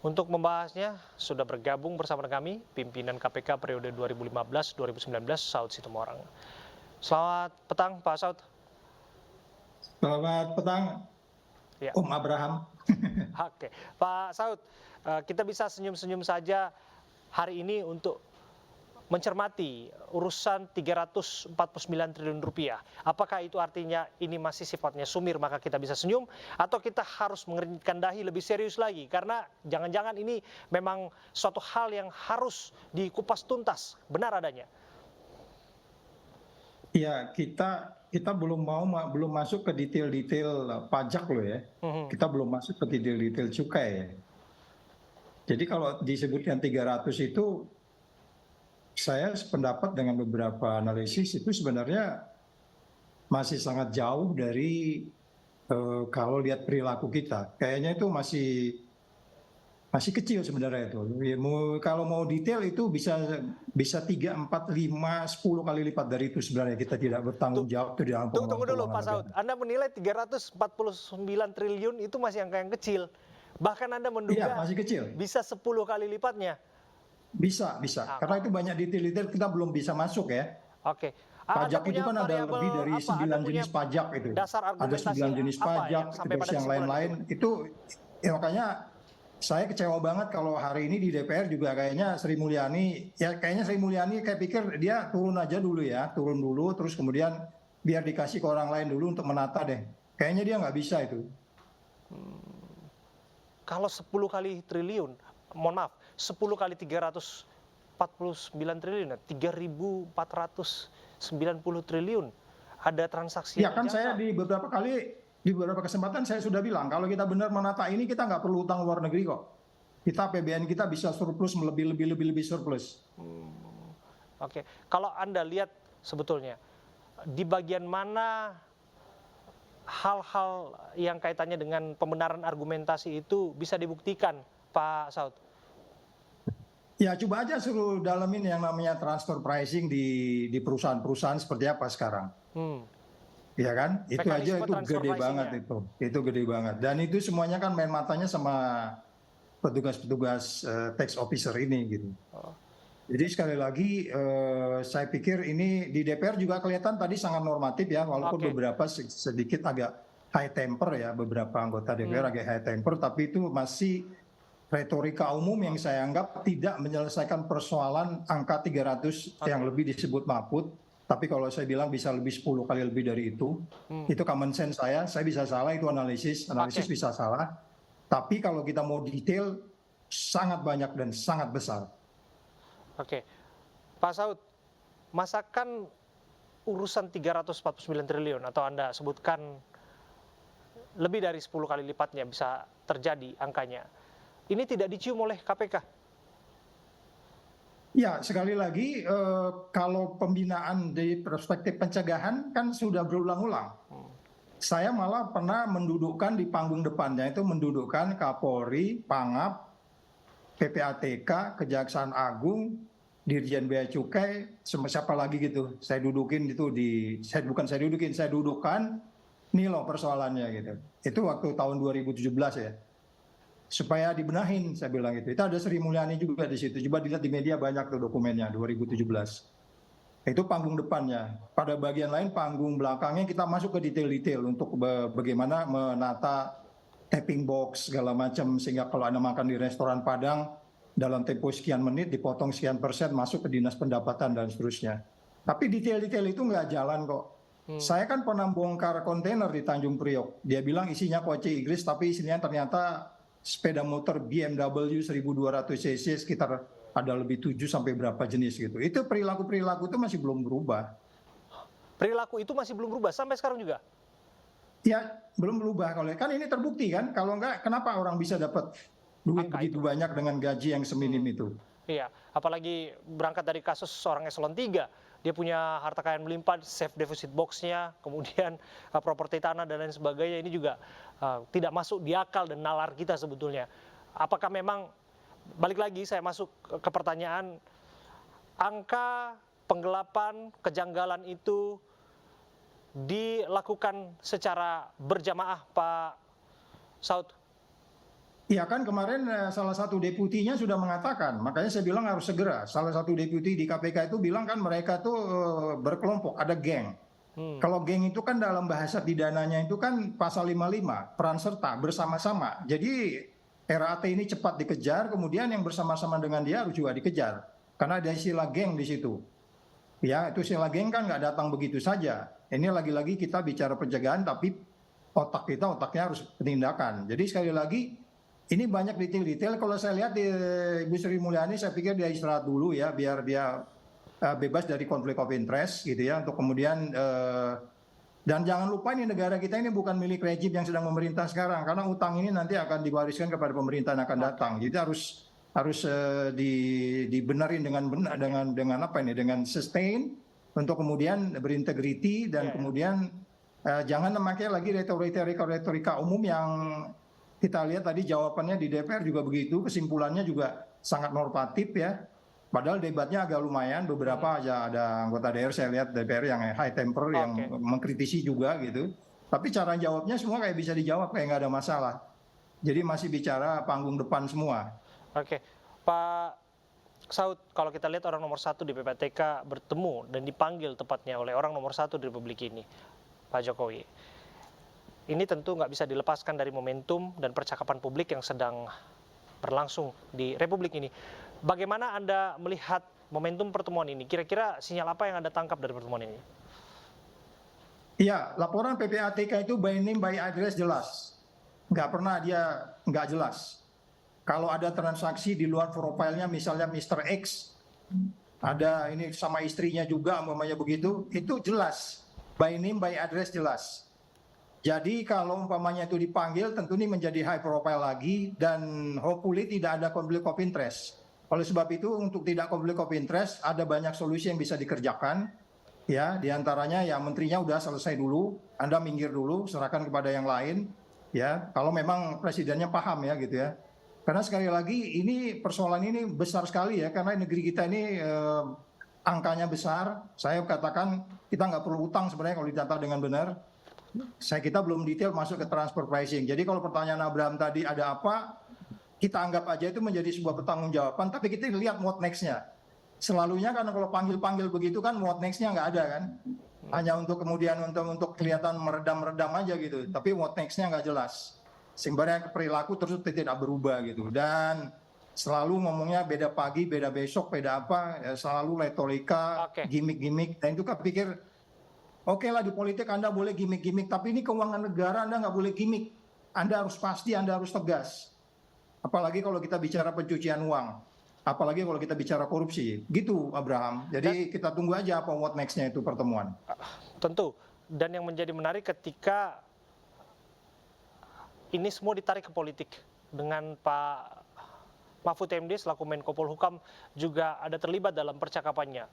Untuk membahasnya, sudah bergabung bersama kami pimpinan KPK periode 2015-2019, Saud Situmorang. Selamat petang, Pak Saud. Selamat petang, Ya. Om Abraham. Oke, Pak Saud, kita bisa senyum-senyum saja hari ini untuk mencermati urusan 349 triliun rupiah. Apakah itu artinya ini masih sifatnya sumir maka kita bisa senyum, atau kita harus mengeringkan dahi lebih serius lagi karena jangan-jangan ini memang suatu hal yang harus dikupas tuntas benar adanya. Ya, kita belum masuk ke detail-detail pajak loh ya. Kita belum masuk ke detail-detail cukai ya. Jadi kalau disebutkan 300 itu, saya sependapat dengan beberapa analisis itu sebenarnya masih sangat jauh dari kalau lihat perilaku kita. Kayaknya itu masih kecil sebenarnya itu. Kalau mau detail itu bisa 3, 4, 5, 10 kali lipat dari itu sebenarnya kita tidak bertanggung jawab itu di dalam pengelolaan Tunggu dulu Pak keuangan Saud, Anda menilai 349 triliun itu masih angka yang kecil. Bahkan Anda menduga masih kecil. bisa 10 kali lipatnya. Bisa. Karena itu banyak detail-detail kita belum bisa masuk ya. Oke. Pajak itu kan ada lebih dari 9 jenis pajak itu. Dasar Ada argumentasi 9 jenis pajak, terus yang lain-lain. Itu ya makanya saya kecewa banget kalau hari ini di DPR juga kayaknya Sri Mulyani kayak pikir dia turun aja dulu ya, turun dulu terus kemudian biar dikasih ke orang lain dulu untuk menata deh. Kayaknya dia nggak bisa itu. Kalau 10 kali triliun, mohon maaf, 10 kali 349 triliun, 3.490 triliun. Ada transaksi. Ya kan saya di beberapa kesempatan saya sudah bilang, kalau kita benar menata ini kita nggak perlu utang luar negeri kok. Kita APBN kita bisa surplus, lebih surplus. Oke, kalau Anda lihat sebetulnya di bagian mana hal-hal yang kaitannya dengan pembenaran argumentasi itu bisa dibuktikan, Pak Saud? Ya coba aja suruh dalamin yang namanya transfer pricing di perusahaan-perusahaan seperti apa sekarang. Ya kan, itu aja itu gede banget itu gede banget. Dan itu semuanya kan main matanya sama petugas-petugas tax officer ini gitu. Jadi sekali lagi saya pikir ini di DPR juga kelihatan tadi sangat normatif ya, walaupun beberapa sedikit agak high temper ya, beberapa anggota DPR agak high temper, tapi itu masih retorika umum yang saya anggap tidak menyelesaikan persoalan angka 300 yang lebih disebut Mahfud. Tapi kalau saya bilang bisa lebih 10 kali lebih dari itu common sense saya bisa salah, itu analisis bisa salah. Tapi kalau kita mau detail, sangat banyak dan sangat besar. Oke, Pak Saud, masakan urusan 349 triliun atau Anda sebutkan lebih dari 10 kali lipatnya bisa terjadi angkanya, ini tidak dicium oleh KPK? Ya, sekali lagi kalau pembinaan dari perspektif pencegahan kan sudah berulang-ulang. Saya malah pernah mendudukkan di panggung depannya, itu mendudukkan Kapolri, Pangap, PPATK, Kejaksaan Agung, Dirjen Bea Cukai, siapa lagi gitu. Saya dudukkan, nih loh persoalannya gitu. Itu waktu tahun 2017 ya. Supaya dibenahin, saya bilang itu. Itu ada Sri Mulyani juga di situ. Coba dilihat di media banyak tuh dokumennya 2017. Itu panggung depannya. Pada bagian lain panggung belakangnya kita masuk ke detail-detail untuk bagaimana menata tapping box segala macam, sehingga kalau Anda makan di restoran Padang dalam tempo sekian menit dipotong sekian persen masuk ke dinas pendapatan dan seterusnya. Tapi detail-detail itu nggak jalan kok. Saya kan pernah bongkar kontainer di Tanjung Priok. Dia bilang isinya koce Inggris tapi isinya ternyata sepeda motor BMW 1200 cc sekitar ada lebih 7 sampai berapa jenis gitu. Itu perilaku itu masih belum berubah. Perilaku itu masih belum berubah sampai sekarang juga? Ya, belum berubah. Kan ini terbukti kan, kalau enggak kenapa orang bisa dapat duit begitu banyak dengan gaji yang seminim itu. Iya, apalagi berangkat dari kasus seorang eselon 3. Dia punya harta kekayaan melimpah, safe deposit box-nya, kemudian properti tanah dan lain sebagainya. Ini juga tidak masuk di akal dan nalar kita sebetulnya. Apakah memang, balik lagi saya masuk ke pertanyaan, angka penggelapan, kejanggalan itu dilakukan secara berjamaah, Pak Saud? Ya kan kemarin salah satu deputinya sudah mengatakan, makanya saya bilang harus segera. Salah satu deputi di KPK itu bilang kan mereka tuh berkelompok, ada geng. Hmm. Kalau geng itu kan dalam bahasa pidananya itu kan pasal 55, peran serta bersama-sama. Jadi RAT ini cepat dikejar, kemudian yang bersama-sama dengan dia harus juga dikejar. Karena ada istilah geng di situ. Ya, itu istilah geng kan nggak datang begitu saja. Ini lagi-lagi kita bicara pencegahan, tapi otaknya harus penindakan. Jadi sekali lagi, ini banyak detail-detail. Kalau saya lihat di Ibu Sri Mulyani, saya pikir dia istirahat dulu ya, biar dia bebas dari konflik of interest gitu ya, untuk kemudian dan jangan lupa ini negara kita ini bukan milik rejim yang sedang memerintah sekarang, karena utang ini nanti akan diwariskan kepada pemerintahan yang akan datang. Jadi harus dibenarin dengan apa ini, dengan sustain untuk kemudian berintegriti dan kemudian jangan memakai lagi retorika umum yang kita lihat tadi jawabannya di DPR juga begitu, kesimpulannya juga sangat normatif ya. Padahal debatnya agak lumayan, beberapa aja ada anggota DPR saya lihat DPR yang high temper, yang mengkritisi juga gitu. Tapi cara jawabnya semua kayak bisa dijawab, kayak nggak ada masalah. Jadi masih bicara panggung depan semua. Oke, Pak Saud, kalau kita lihat orang nomor 1 di PPATK bertemu dan dipanggil tepatnya oleh orang nomor 1 di Republik ini, Pak Jokowi. Ini tentu nggak bisa dilepaskan dari momentum dan percakapan publik yang sedang berlangsung di Republik ini. Bagaimana Anda melihat momentum pertemuan ini? Kira-kira sinyal apa yang Anda tangkap dari pertemuan ini? Iya, laporan PPATK itu by name by address jelas. Nggak pernah dia nggak jelas. Kalau ada transaksi di luar profilnya, misalnya Mr. X, ada ini sama istrinya juga, umpamanya begitu, itu jelas. By name by address jelas. Jadi kalau umpamanya itu dipanggil, tentu ini menjadi high profile lagi dan hopefully tidak ada konflik of interest. Oleh sebab itu untuk tidak konflik of interest ada banyak solusi yang bisa dikerjakan. Ya, diantaranya ya menterinya udah selesai dulu, Anda minggir dulu, serahkan kepada yang lain. Ya, kalau memang presidennya paham ya gitu ya. Karena sekali lagi ini persoalan ini besar sekali ya, karena negeri kita ini angkanya besar. Saya katakan kita nggak perlu utang sebenarnya kalau ditata dengan benar. Kita belum detail masuk ke transfer pricing. Jadi kalau pertanyaan Abraham tadi ada apa, kita anggap aja itu menjadi sebuah pertanggungjawaban, tapi kita lihat what next-nya. Selalunya kan kalau panggil-panggil begitu kan what next-nya nggak ada kan. Hanya untuk kemudian untuk kelihatan meredam-redam aja gitu. Tapi what next-nya nggak jelas. Sehingga perilaku terus tidak berubah gitu. Dan selalu ngomongnya beda pagi, beda besok, beda apa, selalu retorika, gimmick-gimmick. Dan itu kepikir, oke lah di politik Anda boleh gimmick-gimmick, tapi ini keuangan negara Anda nggak boleh gimmick. Anda harus pasti, Anda harus tegas. Apalagi kalau kita bicara pencucian uang, apalagi kalau kita bicara korupsi, gitu Abraham. Jadi kita tunggu aja apa what next-nya itu pertemuan. Tentu, dan yang menjadi menarik ketika ini semua ditarik ke politik dengan Pak Mahfud MD selaku Menko Polhukam juga ada terlibat dalam percakapannya,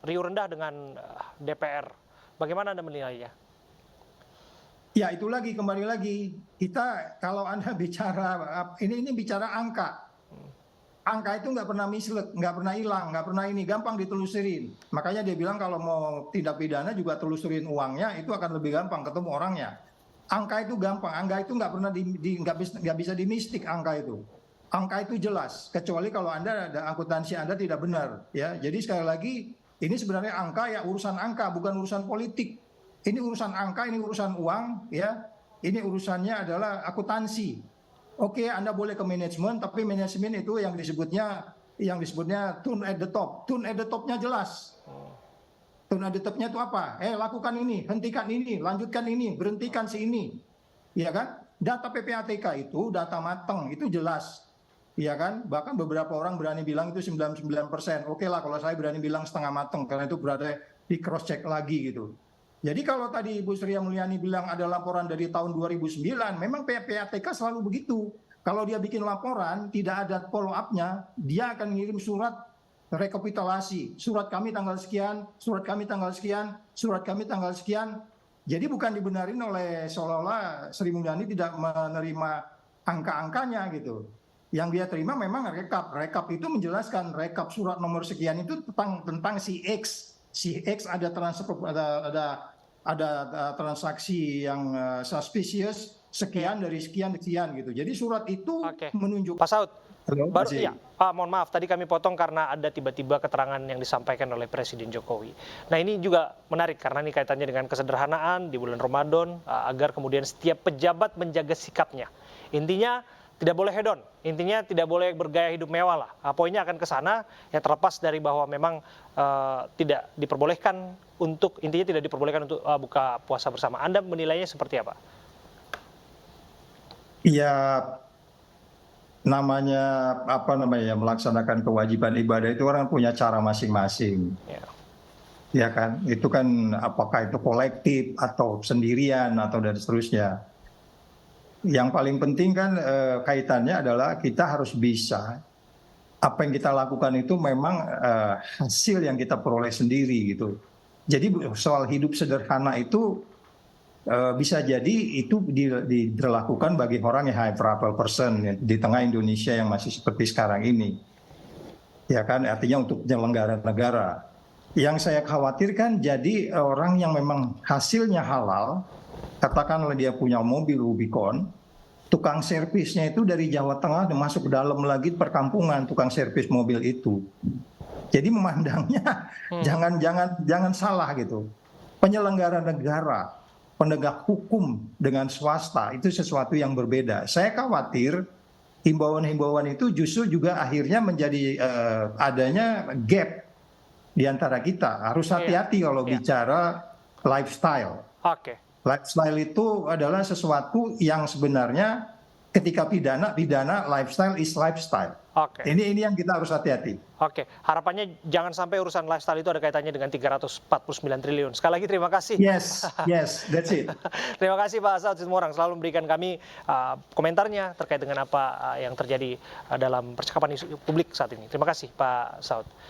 riuh rendah dengan DPR. Bagaimana Anda menilainya? Ya itu lagi, kembali lagi, kita kalau Anda bicara, ini bicara angka. Angka itu nggak pernah misled, nggak pernah hilang, nggak pernah ini, gampang ditelusurin. Makanya dia bilang kalau mau tindak pidana juga telusurin uangnya, itu akan lebih gampang ketemu orangnya. Angka itu gampang, angka itu nggak pernah nggak bisa dimistik angka itu. Angka itu jelas, kecuali kalau Anda ada akuntansi Anda tidak benar. Ya, jadi sekali lagi, ini sebenarnya angka ya urusan angka, bukan urusan politik. Ini urusan angka, ini urusan uang, ya. Ini urusannya adalah akuntansi. Oke, Anda boleh ke manajemen, tapi manajemen itu yang disebutnya tune at the top. Tune at the top-nya jelas. Tune at the top-nya itu apa? Lakukan ini, hentikan ini, lanjutkan ini, berhentikan si ini. Ya kan? Data PPATK itu data matang, itu jelas. Ya kan? Bahkan beberapa orang berani bilang itu 99%. Oke lah kalau saya berani bilang setengah matang, karena itu berada di cross check lagi gitu. Jadi kalau tadi Ibu Sri Mulyani bilang ada laporan dari tahun 2009, memang PPATK selalu begitu. Kalau dia bikin laporan, tidak ada follow up-nya, dia akan ngirim surat rekapitulasi. Surat kami tanggal sekian, surat kami tanggal sekian, surat kami tanggal sekian. Jadi bukan dibenarin oleh seolah-olah Sri Mulyani tidak menerima angka-angkanya gitu. Yang dia terima memang rekap. Rekap itu menjelaskan rekap surat nomor sekian itu tentang si X. Si X ada transfer, ada transaksi yang suspicious, sekian dari sekian sekian gitu. Jadi surat itu Oke. menunjukkan. Pak Saud, Halo, baru masih. iya, Pak, mohon maaf tadi kami potong karena ada tiba-tiba keterangan yang disampaikan oleh Presiden Jokowi. Nah, ini juga menarik karena ini kaitannya dengan kesederhanaan di bulan Ramadan agar kemudian setiap pejabat menjaga sikapnya. Intinya tidak boleh hedon, intinya tidak boleh bergaya hidup mewah lah. Poinnya akan ke sana, ya terlepas dari bahwa memang tidak diperbolehkan untuk buka puasa bersama. Anda menilainya seperti apa? Ya, namanya melaksanakan kewajiban ibadah itu orang punya cara masing-masing. Ya. Ya kan, itu kan apakah itu kolektif atau sendirian atau dan seterusnya. Yang paling penting kan kaitannya adalah kita harus bisa apa yang kita lakukan itu memang hasil yang kita peroleh sendiri gitu. Jadi soal hidup sederhana itu bisa jadi itu dilakukan bagi orang yang high profile person di tengah Indonesia yang masih seperti sekarang ini. Ya kan, artinya untuk penyelenggara negara. Yang saya khawatirkan jadi orang yang memang hasilnya halal, katakanlah dia punya mobil Rubicon, tukang servisnya itu dari Jawa Tengah dan masuk ke dalam lagi perkampungan tukang servis mobil itu. Jadi memandangnya jangan salah gitu. Penyelenggara negara, penegak hukum dengan swasta itu sesuatu yang berbeda. Saya khawatir himbauan-himbauan itu justru juga akhirnya menjadi adanya gap di antara kita. Harus hati-hati kalau bicara lifestyle. Oke. Lifestyle itu adalah sesuatu yang sebenarnya ketika pidana, lifestyle is lifestyle. Oke. Ini yang kita harus hati-hati. Oke, harapannya jangan sampai urusan lifestyle itu ada kaitannya dengan 349 triliun. Sekali lagi terima kasih. Yes, that's it. Terima kasih Pak Saud Situmorang selalu memberikan kami komentarnya terkait dengan apa yang terjadi dalam percakapan isu publik saat ini. Terima kasih Pak Saud.